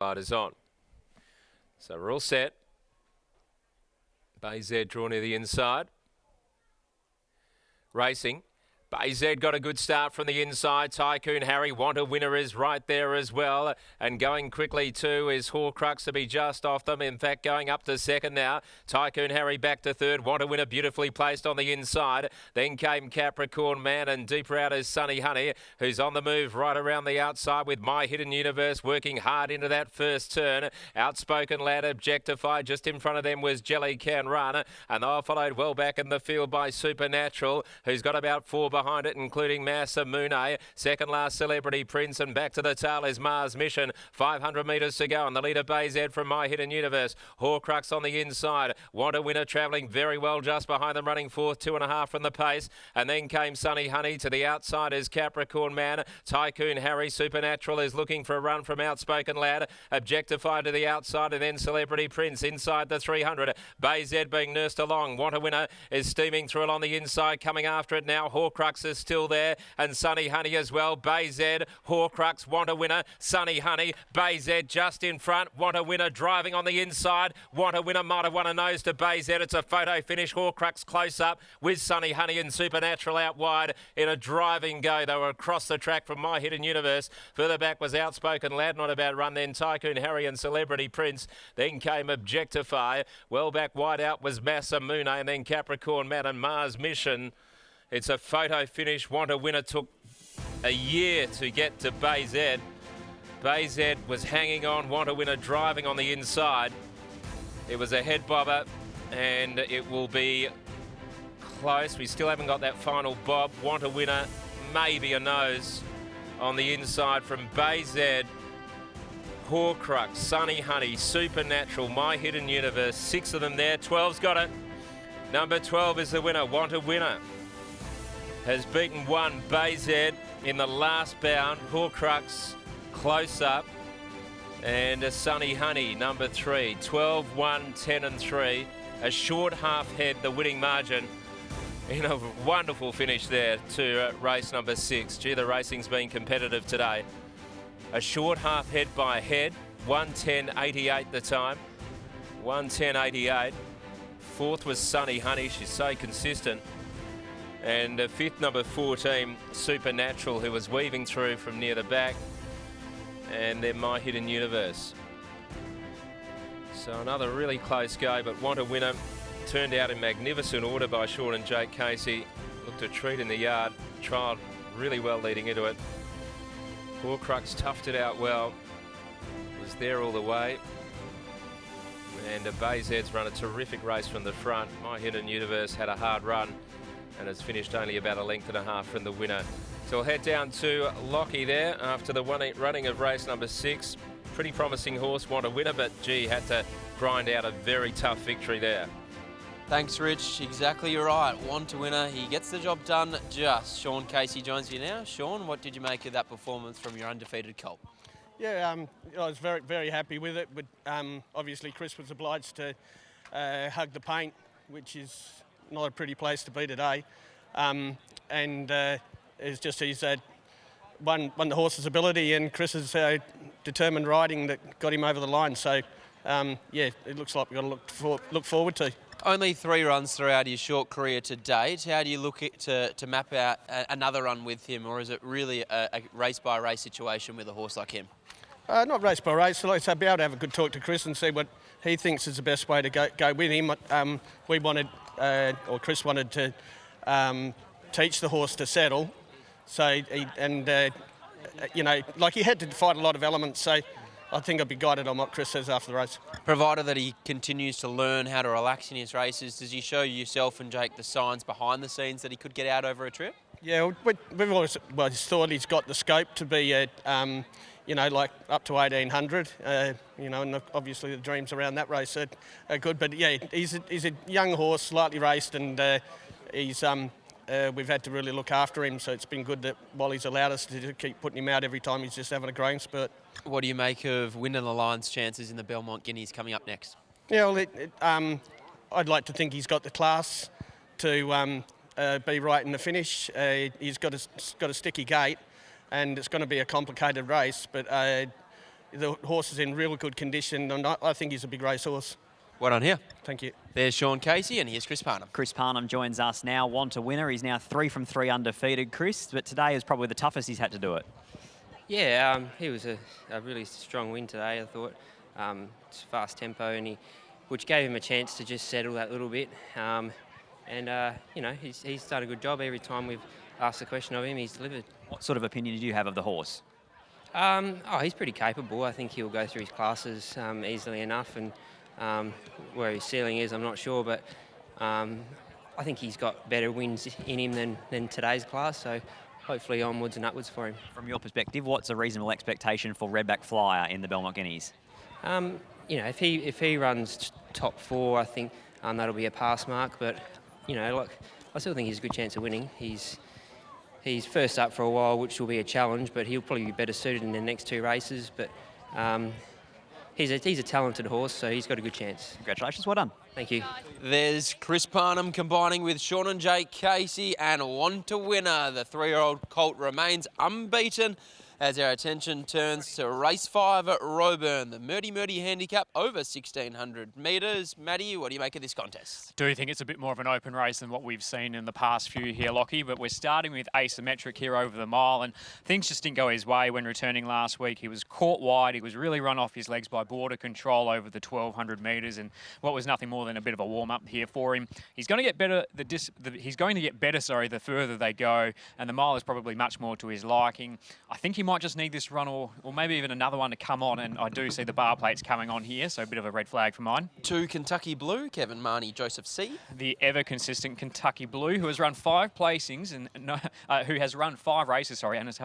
Riders on. So we're all set. Bay Z drawn near the inside. Racing. Bay Z got a good start from the inside. Tycoon Harry, Want a Winner is right there as well. And going quickly too is Horcrux to be just off them. In fact, going up to second now. Tycoon Harry back to third. Want a Winner beautifully placed on the inside. Then came Capricorn Man, and deeper out is Sunny Honey, who's on the move right around the outside with My Hidden Universe working hard into that first turn. Outspoken Lad Objectified. Just in front of them was Jelly Can Run. And they were followed well back in the field by Supernatural, who's got about four behind it, including Massa Moonay. Second last Celebrity Prince, and back to the tail is Mars Mission. 500 metres to go, and the leader Bay Z from My Hidden Universe. Horcrux on the inside. Want a Winner travelling very well just behind them, running fourth, 2.5 from the pace. And then came Sunny Honey. To the outside is Capricorn Man. Tycoon Harry. Supernatural is looking for a run from Outspoken Lad. Objectified to the outside, and then Celebrity Prince inside the 300. Bay Z being nursed along. Want a Winner is steaming through it on the inside, coming after it now. Horcrux is still there, and Sunny Honey as well. Bay Z, Horcrux, Want a Winner, Sunny Honey, Bay Z just in front. Want a Winner driving on the inside. Want a Winner might have won a nose to Bay Z. It's a photo finish. Horcrux close up with Sunny Honey and Supernatural out wide in a driving go. They were across the track from My Hidden Universe. Further back was Outspoken Lad, not a bad run. Then Tycoon Harry and Celebrity Prince. Then came Objectify. Well back wide out was Massa Moonay, and then Capricorn Man and Mars Mission. It's a photo finish. Want a Winner took a year to get to Bay Z. Bay Z was hanging on. Want a Winner driving on the inside. It was a head bobber, and it will be close. We still haven't got that final bob. Want a Winner, maybe a nose on the inside from Bay Z. Horcrux, Sunny Honey, Supernatural, My Hidden Universe. 6 of them there. 12's got it. Number 12 is the winner. Want a Winner has beaten one, Bay Z, in the last bound. Horcrux close up, and a Sunny Honey, number 3. 12, 1, 10 and 3. A short half head, the winning margin, in a wonderful finish there to race number 6. Gee, the racing's been competitive today. A short half head by head, 1:10.88 the time. 1:10.88. Fourth was Sunny Honey, she's so consistent. And fifth, number 14, Supernatural, who was weaving through from near the back. And then My Hidden Universe. So another really close go, but Want a Winner turned out in magnificent order by Sean and Jake Casey. Looked a treat in the yard, trialled really well leading into it. Horcrux toughed it out well, was there all the way. And Bay Z's run a terrific race from the front. My Hidden Universe had a hard run, and has finished only about a length and a half from the winner. So we'll head down to Lockie there after the running of race number 6. Pretty promising horse, Want a Winner, but gee, had to grind out a very tough victory there. Thanks, Rich. Exactly right. Want a Winner. He gets the job done just. Sean Casey joins you now. Sean, what did you make of that performance from your undefeated colt? Yeah, I was very, very happy with it. But obviously, Chris was obliged to hug the paint, which is not a pretty place to be today. It's just he's won the horse's ability, and Chris's determined riding that got him over the line. So, yeah, it looks like we've got to look forward to. Only 3 runs throughout his short career to date. How do you look to map out another run with him, or is it really a race-by-race situation with a horse like him? Not race by race. Like I said, be able to have a good talk to Chris and see what he thinks is the best way to go with him. We wanted, or Chris wanted to teach the horse to settle. So, you know, like he had to fight a lot of elements. So I think I'd be guided on what Chris says after the race. Provided that he continues to learn how to relax in his races, does he show yourself and Jake the signs behind the scenes that he could get out over a trip? Yeah, we've always thought he's got the scope to be, you know, like up to 1800. You know, and obviously the dreams around that race are good. But yeah, he's a young horse, slightly raced, and he's we've had to really look after him. So it's been good that Wally's allowed us to keep putting him out every time he's just having a growing spurt. What do you make of Winning the Lion's chances in the Belmont Guineas coming up next? Yeah, well, I'd like to think he's got the class to be right in the finish. He's got a sticky gate, and it's going to be a complicated race. But the horse is in real good condition, and I think he's a big racehorse. Well done here. Thank you. There's Sean Casey, and here's Chris Parnham. Chris Parnham joins us now. Want a winner. He's now 3 from 3 undefeated, Chris, but today is probably the toughest he's had to do it. Yeah, he was a really strong win today, I thought. It's fast tempo, which gave him a chance to just settle that little bit. You know, he's done a good job. Every time we've asked the question of him, he's delivered. What sort of opinion did you have of the horse? He's pretty capable. I think he'll go through his classes easily enough, and where his ceiling is, I'm not sure, but I think he's got better wins in him than today's class, so hopefully onwards and upwards for him. From your perspective, what's a reasonable expectation for Redback Flyer in the Belmont Guineas? You know, if he runs top 4, I think that'll be a pass mark, but you know, like, I still think he's a good chance of winning. He's first up for a while, which will be a challenge, but he'll probably be better suited in the next 2 races. But he's a talented horse, so he's got a good chance. Congratulations, well done. Thank you. There's Chris Parnham combining with Sean and Jake Casey, and Want a Winner. The 3-year-old colt remains unbeaten as our attention turns to race 5 at Roebourne, the Murdy handicap over 1,600 metres. Matty, what do you make of this contest? I do think it's a bit more of an open race than what we've seen in the past few here, Lockie, but we're starting with asymmetric here over the mile, and things just didn't go his way when returning last week. He was caught wide, he was really run off his legs by border control over the 1,200 metres, and what was nothing more than a bit of a warm-up here for him. He's going to get better. He's going to get better, the further they go, and the mile is probably much more to his liking. I think he might just need this run or maybe even another one to come on, and I do see the bar plates coming on here, so a bit of a red flag for mine. 2 Kentucky Blue, Kevin Marnie, Joseph C. The ever-consistent Kentucky Blue, who has run 5 placings and who has run 5 races, and has